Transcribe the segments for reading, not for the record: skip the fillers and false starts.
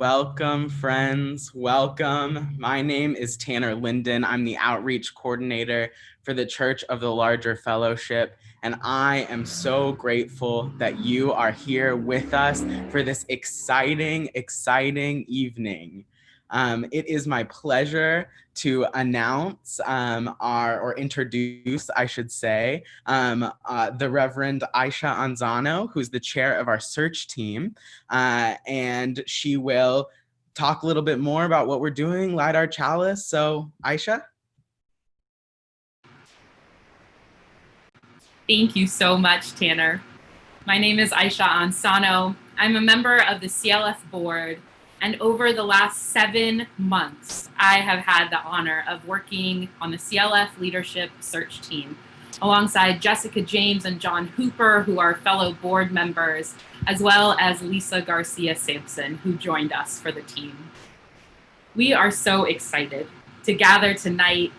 Welcome, friends. Welcome. My name is Tanner Linden. I'm the outreach coordinator for the Church of the Larger Fellowship, and I am so grateful that you are here with us for this exciting evening. It is my pleasure to announce or introduce, I should say, the Reverend Aisha Anzano, who's the chair of our search team, and she will talk a little bit more about what we're doing, light our chalice. So, Aisha? Thank you so much, Tanner. My name is Aisha Ansano. I'm a member of the CLF board, and over the last 7 months, I have had the honor of working on the CLF leadership search team alongside Jessica James and John Hooper, who are fellow board members, as well as Lisa Garcia Simpson, who joined us for the team. We are so excited to gather tonight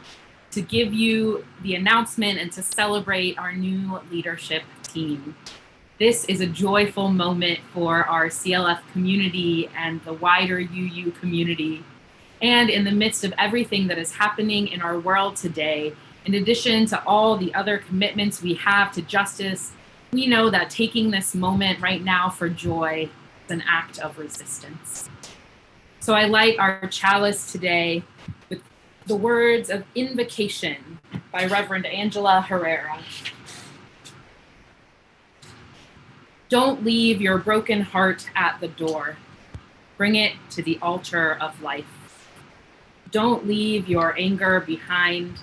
to give you the announcement and to celebrate our new leadership team. This is a joyful moment for our CLF community and the wider UU community. And in the midst of everything that is happening in our world today, in addition to all the other commitments we have to justice, we know that taking this moment right now for joy is an act of resistance. So I light our chalice today with the words of Invocation by Reverend Angela Herrera. Don't leave your broken heart at the door. Bring it to the altar of life. Don't leave your anger behind.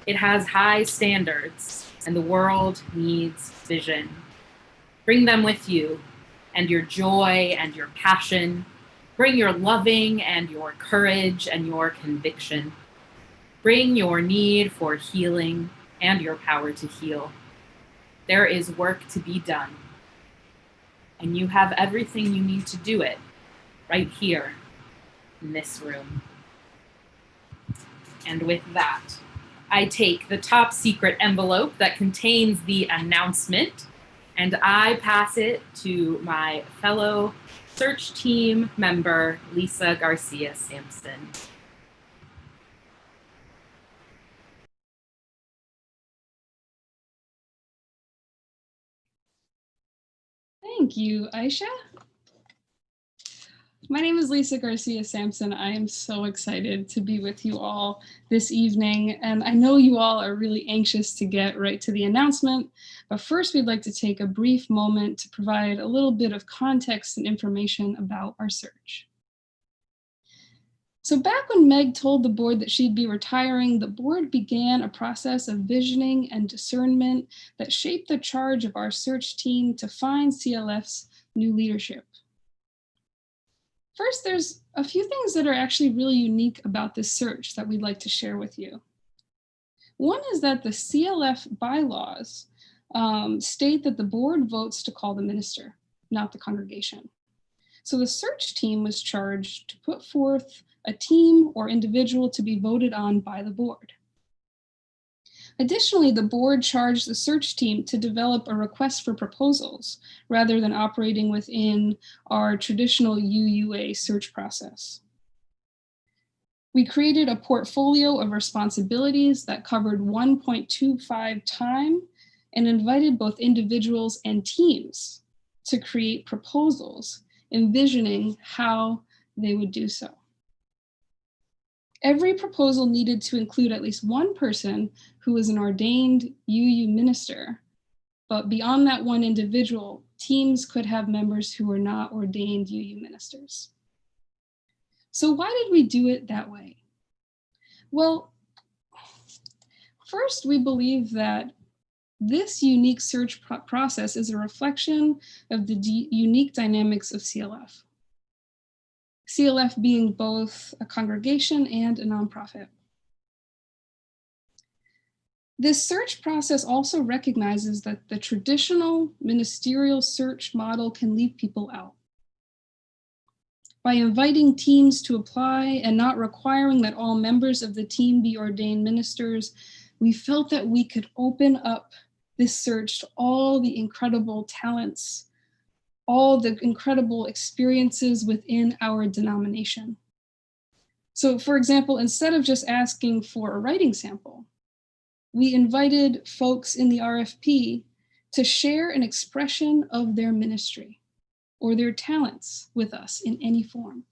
It has high standards, and the world needs vision. Bring them with you, and your joy and your passion. Bring your loving and your courage and your conviction. Bring your need for healing and your power to heal. There is work to be done, and you have everything you need to do it right here in this room. And with that, I take the top secret envelope that contains the announcement, and I pass it to my fellow search team member, Lisa Garcia Simpson. Thank you, Aisha. My name is Lisa Garcia Simpson. I am so excited to be with you all this evening, and I know you all are really anxious to get right to the announcement, but first we'd like to take a brief moment to provide a little bit of context and information about our search. So back when Meg told the board that she'd be retiring, the board began a process of visioning and discernment that shaped the charge of our search team to find CLF's new leadership. First, there's a few things that are actually really unique about this search that we'd like to share with you. One is that the CLF bylaws state that the board votes to call the minister, not the congregation. So the search team was charged to put forth a team or individual to be voted on by the board. Additionally, the board charged the search team to develop a request for proposals rather than operating within our traditional UUA search process. We created a portfolio of responsibilities that covered 1.25 time and invited both individuals and teams to create proposals, envisioning how they would do so. Every proposal needed to include at least one person who was an ordained UU minister, but beyond that one individual, teams could have members who were not ordained UU ministers. So why did we do it that way? Well, first, we believe that this unique search process is a reflection of the unique dynamics of CLF. CLF being both a congregation and a nonprofit. This search process also recognizes that the traditional ministerial search model can leave people out. By inviting teams to apply and not requiring that all members of the team be ordained ministers, we felt that we could open up this search to all the incredible talents all the incredible experiences within our denomination. So for example, instead of just asking for a writing sample, we invited folks in the RFP to share an expression of their ministry or their talents with us in any form.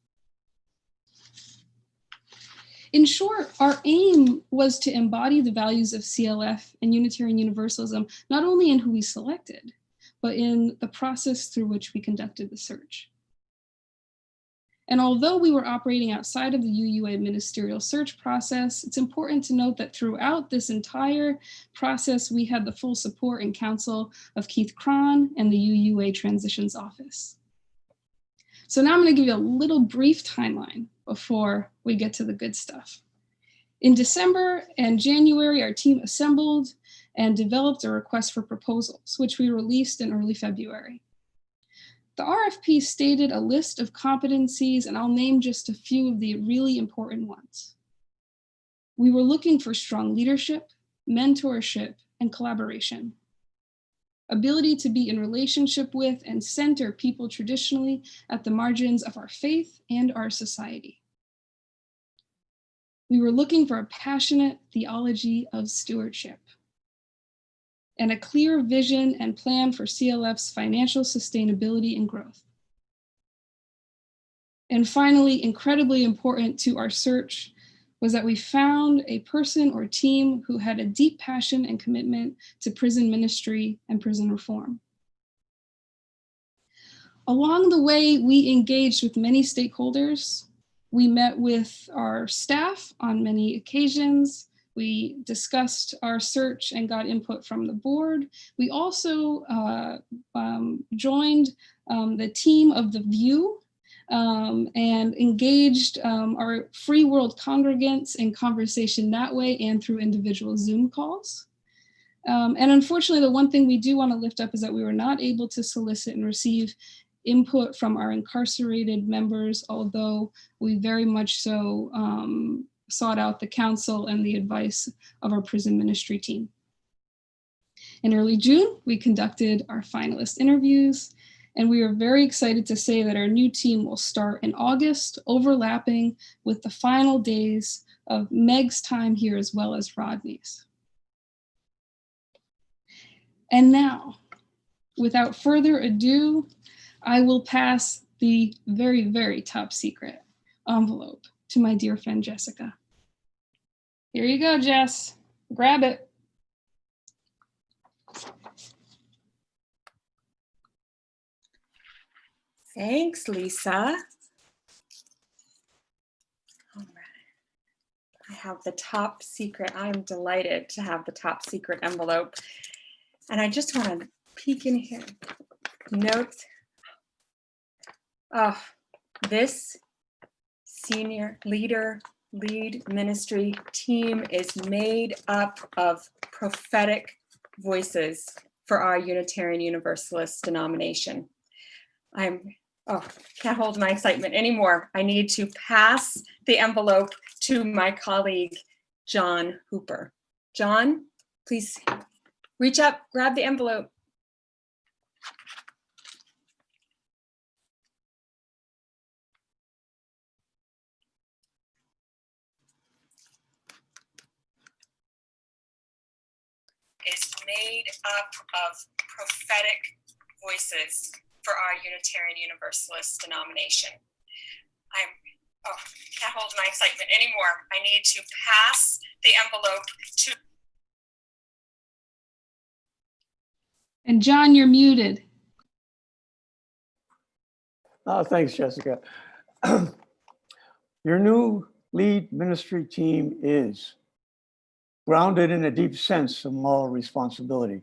In short, our aim was to embody the values of CLF and Unitarian Universalism, not only in who we selected, but in the process through which we conducted the search. And although we were operating outside of the UUA ministerial search process, it's important to note that throughout this entire process, we had the full support and counsel of Keith Cron and the UUA Transitions Office. So now I'm going to give you a little brief timeline before we get to the good stuff. In December and January, our team assembled and developed a request for proposals, which we released in early February. The RFP stated a list of competencies, and I'll name just a few of the really important ones. We were looking for strong leadership, mentorship, and collaboration. Ability to be in relationship with and center people traditionally at the margins of our faith and our society. We were looking for a passionate theology of stewardship and a clear vision and plan for CLF's financial sustainability and growth. And finally, incredibly important to our search was that we found a person or team who had a deep passion and commitment to prison ministry and prison reform. Along the way, we engaged with many stakeholders. We met with our staff on many occasions. We discussed our search and got input from the board. We also joined the team of the VUU and engaged our Free World congregants in conversation that way and through individual Zoom calls. And unfortunately, the one thing we do want to lift up is that we were not able to solicit and receive input from our incarcerated members, although we very much so sought out the counsel and the advice of our prison ministry team. In early June, we conducted our finalist interviews, and we are very excited to say that our new team will start in August, overlapping with the final days of Meg's time here as well as Rodney's. And now, without further ado, I will pass the very, very top secret envelope to my dear friend, Jessica. Here you go, Jess. Grab it. Thanks, Lisa. All right. I have the top secret. I'm delighted to have the top secret envelope. And I just want to peek in here. Notes. Oh, this senior lead ministry team is made up of prophetic voices for our Unitarian Universalist denomination. Can't hold my excitement anymore. I need to pass the envelope to my colleague, John Hooper. John, please reach up, grab the envelope. Is made up of prophetic voices for our Unitarian Universalist denomination. Can't hold my excitement anymore. I need to pass the envelope to. And John, you're muted. Oh, thanks, Jessica. Your new lead ministry team is grounded in a deep sense of moral responsibility.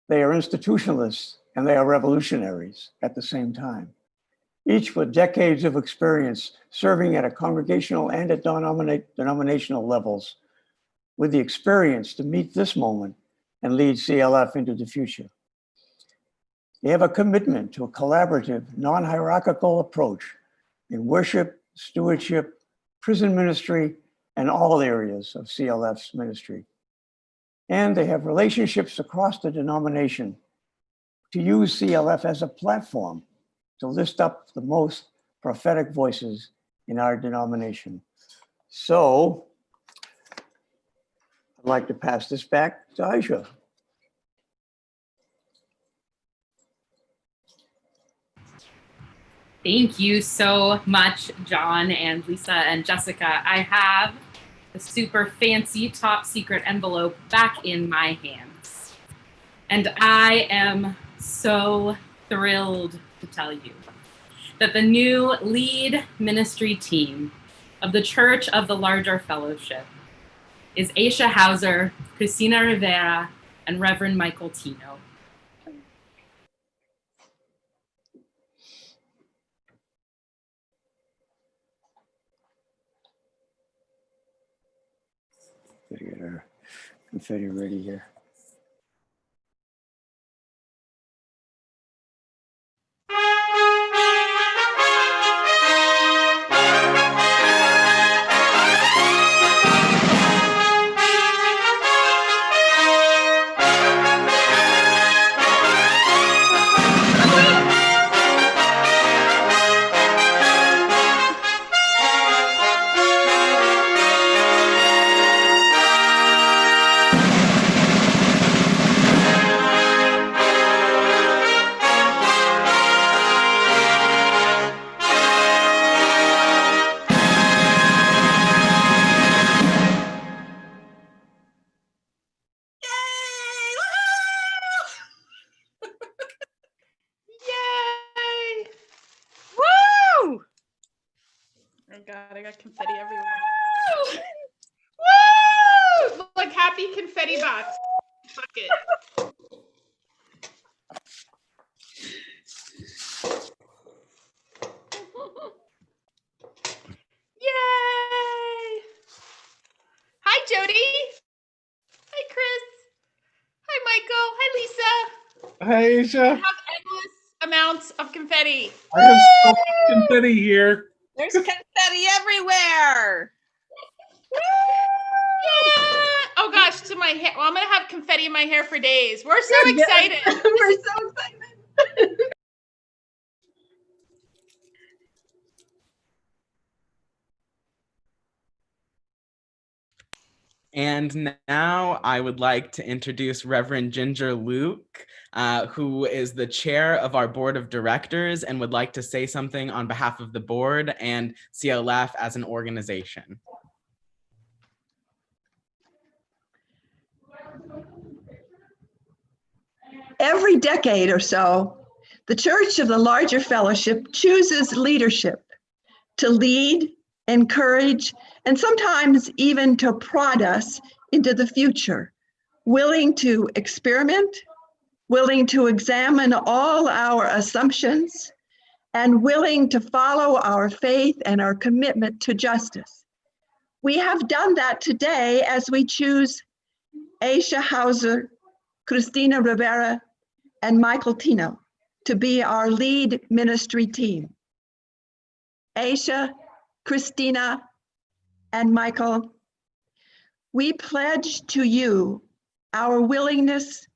They are institutionalists and they are revolutionaries at the same time, each with decades of experience serving at a congregational and at denominational levels, with the experience to meet this moment and lead CLF into the future. They have a commitment to a collaborative, non-hierarchical approach in worship, stewardship, prison ministry, and all areas of CLF's ministry. And they have relationships across the denomination to use CLF as a platform to lift up the most prophetic voices in our denomination. So I'd like to pass this back to Aisha. Thank you so much, John and Lisa and Jessica. I have the super fancy top secret envelope back in my hands. And I am so thrilled to tell you that the new lead ministry team of the Church of the Larger Fellowship is Aisha Hauser, Cristina Rivera, and Reverend Michael Tino. Gotta get our confetti ready here. God, I got confetti everywhere. Woo! Woo! Look, happy confetti box. Fuck it. Yay! Hi, Jody. Hi, Chris. Hi, Michael. Hi, Lisa. Hi, Aisha. I have endless amounts of confetti. I have so much confetti here. There's confetti everywhere. Yeah! Oh gosh, to my hair. Well, I'm gonna have confetti in my hair for days. We're so excited. We're so excited. And now I would like to introduce Reverend Ginger Luke, who is the chair of our board of directors and would like to say something on behalf of the board and CLF as an organization. Every decade or so, the Church of the Larger Fellowship chooses leadership to lead, encourage, and sometimes even to prod us into the future, willing to experiment, willing to examine all our assumptions, and willing to follow our faith and our commitment to justice. We have done that today as we choose Aisha Hauser, Cristina Rivera, and Michael Tino to be our lead ministry team. Aisha, Cristina, and Michael, we pledge to you our willingness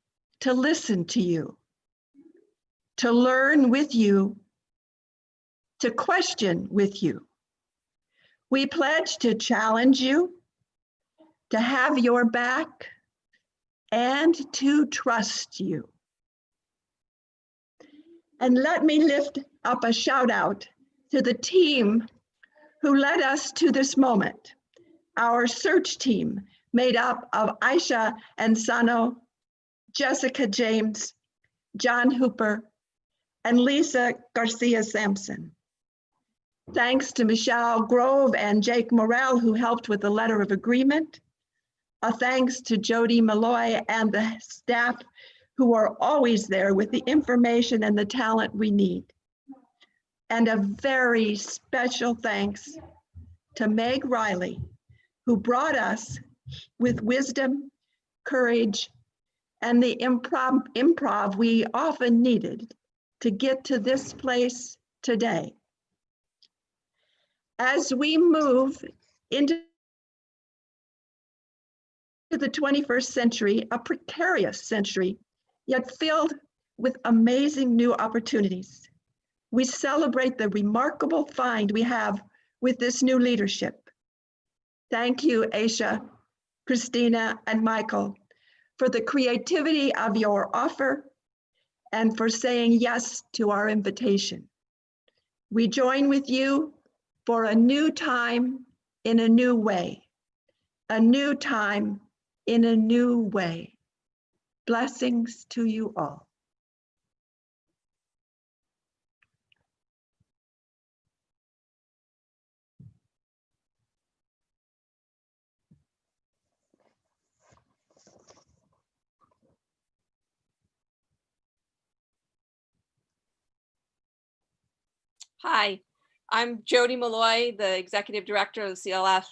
to listen to you, to learn with you, to question with you. We pledge to challenge you, to have your back, and to trust you. And let me lift up a shout out to the team who led us to this moment. Our search team made up of Aisha Ansano, Jessica James, John Hooper, and Lisa Garcia Simpson. Thanks to Michelle Grove and Jake Morrell, who helped with the letter of agreement. A thanks to Jody, Malloy, and the staff who are always there with the information and the talent we need. And a very special thanks to Meg Riley, who brought us with wisdom, courage, and the improv we often needed to get to this place today. As we move into the 21st century, a precarious century, yet filled with amazing new opportunities, we celebrate the remarkable find we have with this new leadership. Thank you, Aisha, Christina, and Michael, for the creativity of your offer and for saying yes to our invitation. We join with you for a new time in a new way, a new time in a new way. Blessings to you all. Hi, I'm Jody Malloy, the Executive Director of the CLF,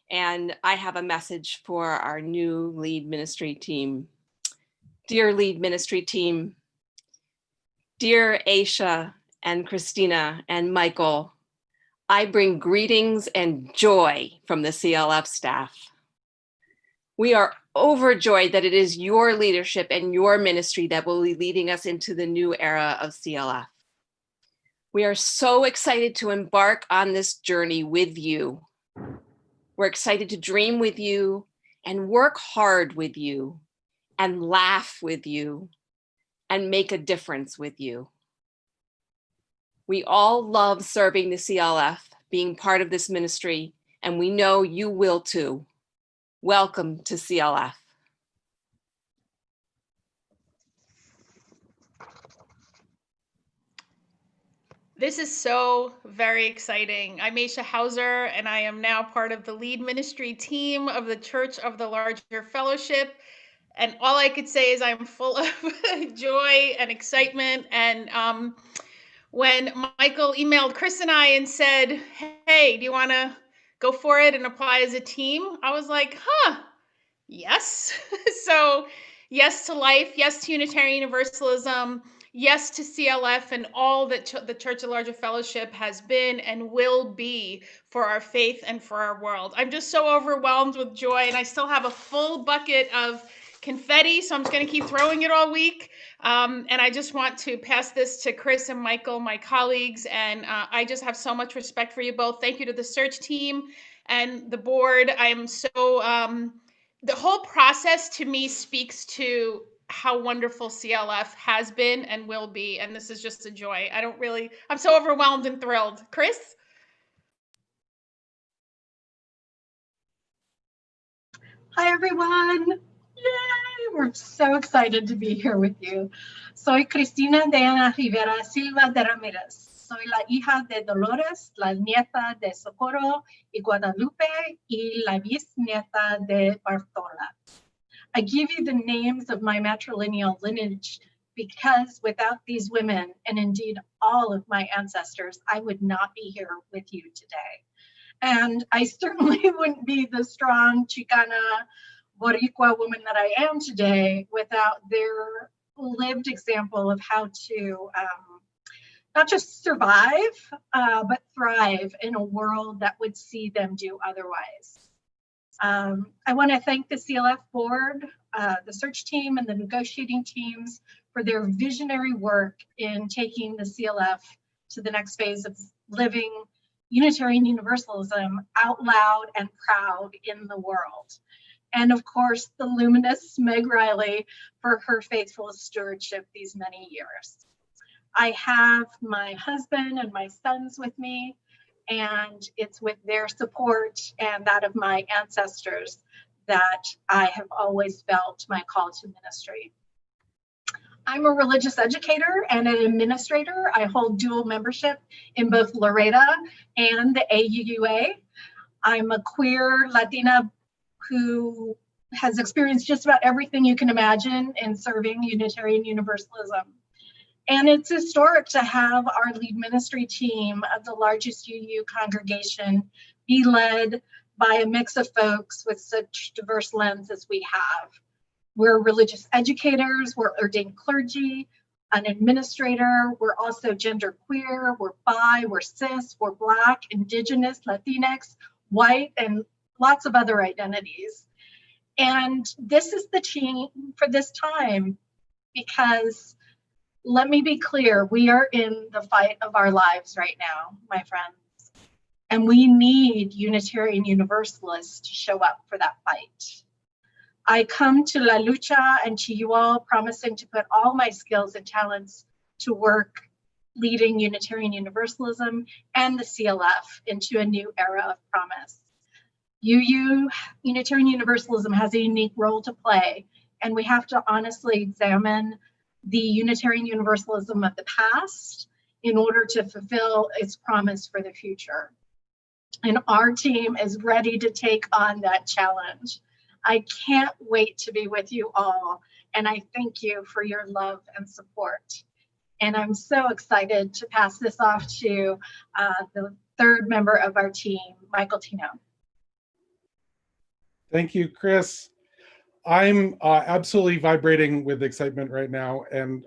and I have a message for our new lead ministry team. Dear lead ministry team, dear Aisha and Christina and Michael, I bring greetings and joy from the CLF staff. We are overjoyed that it is your leadership and your ministry that will be leading us into the new era of CLF. We are so excited to embark on this journey with you. We're excited to dream with you and work hard with you and laugh with you and make a difference with you. We all love serving the CLF, being part of this ministry, and we know you will too. Welcome to CLF. This is so very exciting. I'm Aisha Hauser, and I am now part of the lead ministry team of the Church of the Larger Fellowship. And all I could say is I'm full of joy and excitement. And when Michael emailed Chris and I and said, hey, do you want to go for it and apply as a team? I was like, yes. So yes to life, yes to Unitarian Universalism, yes to CLF and all that the Church of Larger Fellowship has been and will be for our faith and for our world. I'm just so overwhelmed with joy, and I still have a full bucket of confetti, so I'm just going to keep throwing it all week. And I just want to pass this to Chris and Michael, my colleagues, and I just have so much respect for you both. Thank you to the search team and the board. I am so... the whole process to me speaks to how wonderful CLF has been and will be. And this is just a joy. I'm so overwhelmed and thrilled. Chris? Hi, everyone. Yay! We're so excited to be here with you. Soy Cristina de Ana Rivera Silva de Ramirez. Soy la hija de Dolores, la nieta de Socorro y Guadalupe, y la bisnieta de Bartola. I give you the names of my matrilineal lineage because without these women, and indeed all of my ancestors, I would not be here with you today. And I certainly wouldn't be the strong Chicana Boricua woman that I am today without their lived example of how to not just survive, but thrive in a world that would see them do otherwise. I want to thank the CLF board, the search team, and the negotiating teams for their visionary work in taking the CLF to the next phase of living Unitarian Universalism out loud and proud in the world. And of course, the luminous Meg Riley for her faithful stewardship these many years. I have my husband and my sons with me, and it's with their support and that of my ancestors that I have always felt my call to ministry. I'm a religious educator and an administrator. I hold dual membership in both Loretta and the AUUA. I'm a queer Latina who has experienced just about everything you can imagine in serving Unitarian Universalism. And it's historic to have our lead ministry team of the largest UU congregation be led by a mix of folks with such diverse lens as we have. We're religious educators, we're ordained clergy, an administrator, we're also genderqueer, we're bi, we're cis, we're Black, Indigenous, Latinx, white, and lots of other identities. And this is the team for this time because Let me be clear, we are in the fight of our lives right now, my friends. And we need Unitarian Universalists to show up for that fight. I come to La Lucha and to you all promising to put all my skills and talents to work leading Unitarian Universalism and the CLF into a new era of promise. Unitarian Universalism has a unique role to play, and we have to honestly examine the Unitarian Universalism of the past in order to fulfill its promise for the future. And our team is ready to take on that challenge. I can't wait to be with you all, and I thank you for your love and support. And I'm so excited to pass this off to the third member of our team, Michael Tino. Thank you, Chris. I'm absolutely vibrating with excitement right now, and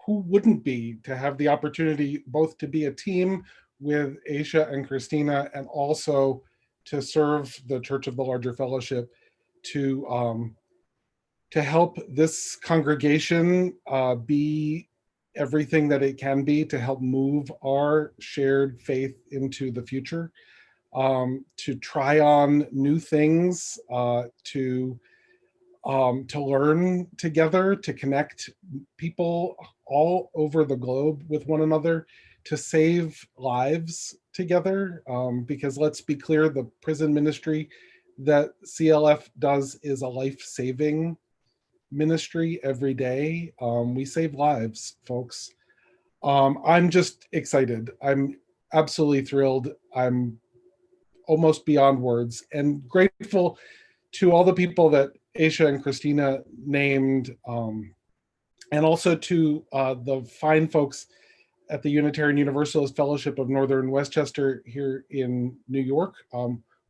who wouldn't be to have the opportunity both to be a team with Aisha and Christina, and also to serve the Church of the Larger Fellowship to help this congregation be everything that it can be, to help move our shared faith into the future, to try on new things, to learn together, to connect people all over the globe with one another, to save lives together, because let's be clear, the prison ministry that CLF does is a life-saving ministry every day. We save lives, folks. I'm just excited. I'm absolutely thrilled. I'm almost beyond words, and grateful to all the people that Aisha and Christina named, and also to the fine folks at the Unitarian Universalist Fellowship of Northern Westchester here in New York,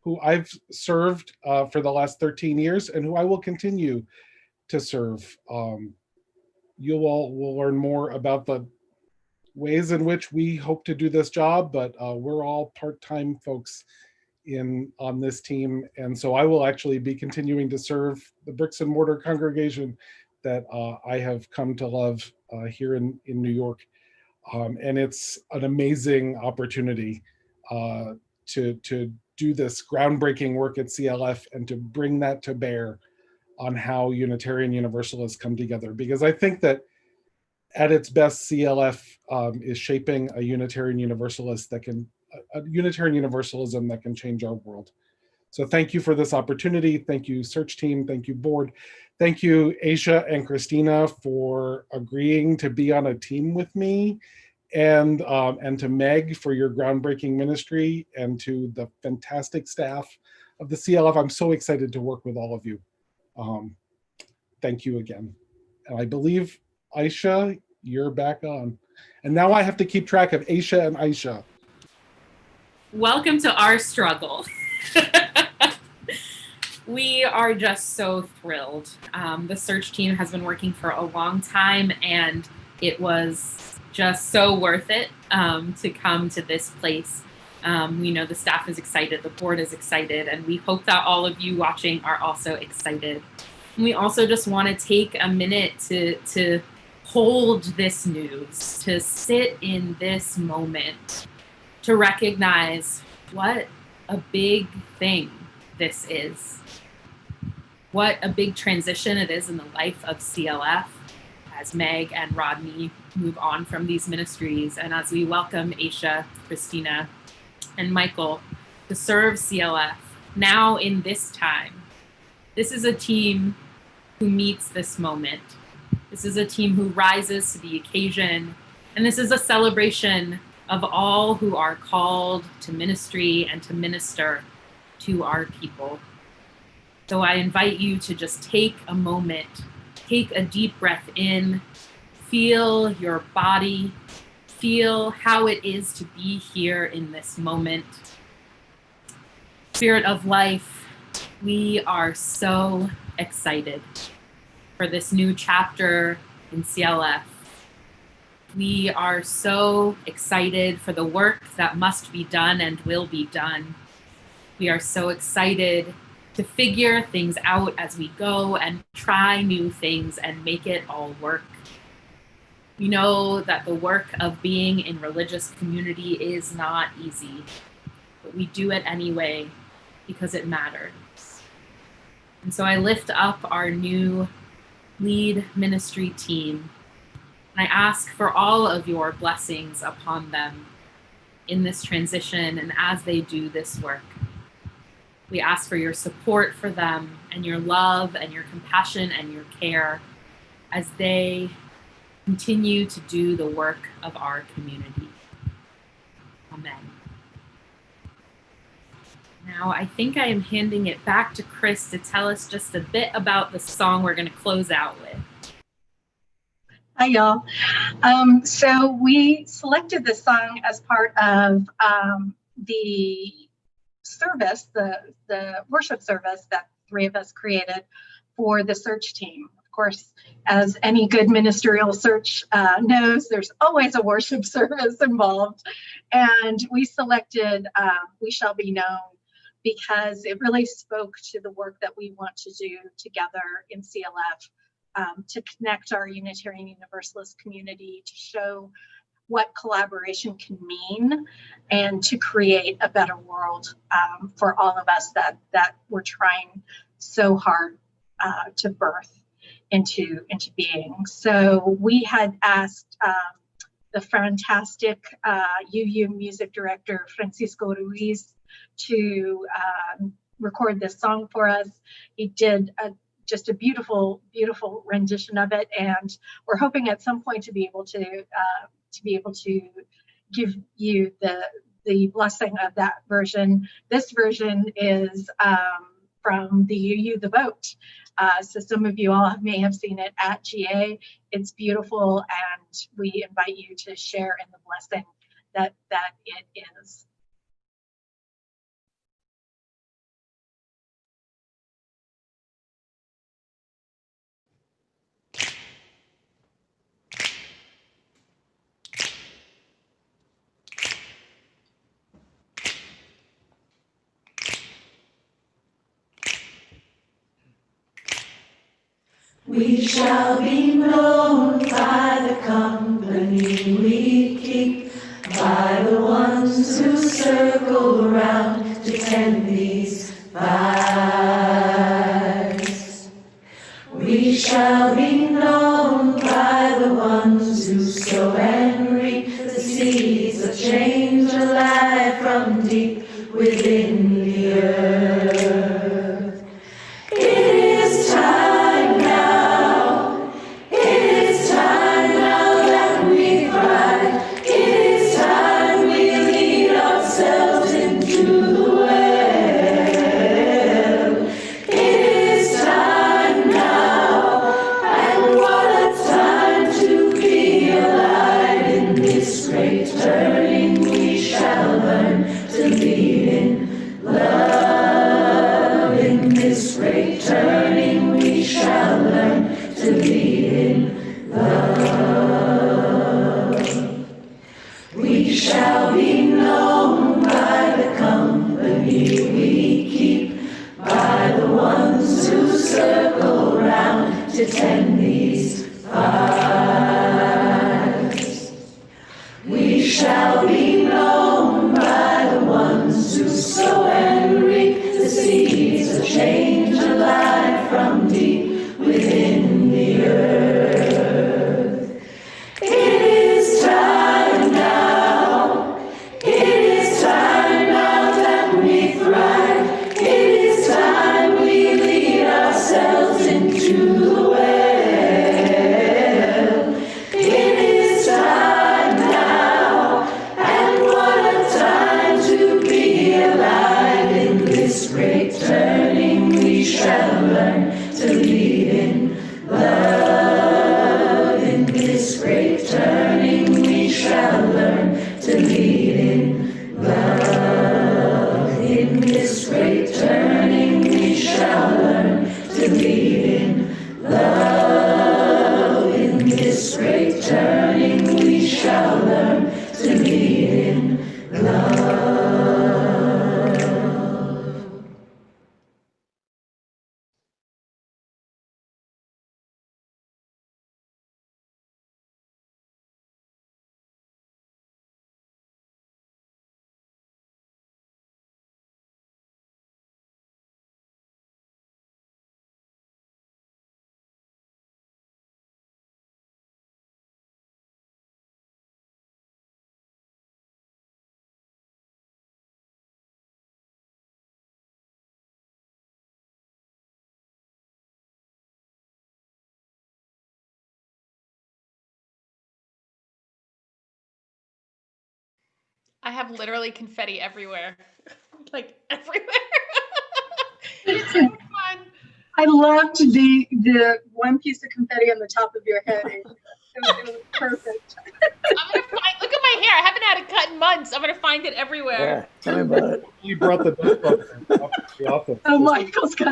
who I've served for the last 13 years and who I will continue to serve. You all will learn more about the ways in which we hope to do this job, but we're all part-time folks on this team. And so I will actually be continuing to serve the bricks and mortar congregation that I have come to love here in New York. And it's an amazing opportunity to do this groundbreaking work at CLF and to bring that to bear on how Unitarian Universalists come together. Because I think that at its best, CLF is shaping a Unitarian Universalist a Unitarian Universalism that can change our world. So thank you for this opportunity. Thank you, search team. Thank you, board. Thank you, Aisha and Christina, for agreeing to be on a team with me, and to Meg for your groundbreaking ministry, and to the fantastic staff of the CLF. I'm so excited to work with all of you. Thank you again. And I believe, Aisha, you're back on. And now I have to keep track of Aisha and Aisha. Welcome to our struggle. We are just so thrilled. The search team has been working for a long time, and it was just so worth it to come to this place. We know the staff is excited, the board is excited, and we hope that all of you watching are also excited. And we also just want to take a minute to hold this news, to sit in this moment, to recognize what a big thing this is. What a big transition it is in the life of CLF as Meg and Rodney move on from these ministries, and as we welcome Aisha, Christina, and Michael to serve CLF now in this time. This is a team who meets this moment. This is a team who rises to the occasion, and this is a celebration of all who are called to ministry and to minister to our people. So I invite you to just take a moment, take a deep breath in, feel your body, feel how it is to be here in this moment. Spirit of life, we are so excited for this new chapter in CLF. We are so excited for the work that must be done and will be done. We are so excited to figure things out as we go and try new things and make it all work. We know that the work of being in religious community is not easy, but we do it anyway because it matters. And so I lift up our new lead ministry team, and I ask for all of your blessings upon them in this transition and as they do this work. We ask for your support for them and your love and your compassion and your care as they continue to do the work of our community. Amen. Now, I think I am handing it back to Chris to tell us just a bit about the song we're going to close out with. Hi, y'all. So we selected this song as part of the service, the worship service that three of us created for the search team. Of course, as any good ministerial search knows, there's always a worship service involved. And we selected We Shall Be Known because it really spoke to the work that we want to do together in CLF. To connect our Unitarian Universalist community, to show what collaboration can mean, and to create a better world for all of us that we're trying so hard to birth into being. So we had asked the fantastic UU music director, Francisco Ruiz, to record this song for us. He did just a beautiful, beautiful rendition of it, and we're hoping at some point to be able to give you the blessing of that version. This version is from the UU The Vote. So some of you all may have seen it at GA. It's beautiful, and we invite you to share in the blessing that it is. We shall be known by the company we keep, by the ones who circle around to tend these fires. We shall be known by the ones who sow and reap the seeds of change alive from deep within the earth. It is time. To tend these fires. We shall be known by the ones who sow and reap the seeds of change alive from deep within the earth. It is time now. It is time now that we thrive. It is time we lead ourselves into the way. I have literally confetti everywhere. Like everywhere. It's so fun. I loved the one piece of confetti on the top of your head. It was perfect. I'm gonna find. Look at my hair. I haven't had it cut in months. I'm gonna find it everywhere. Yeah, tell me about it. You brought the dust buster up to the office. Oh, Michael's got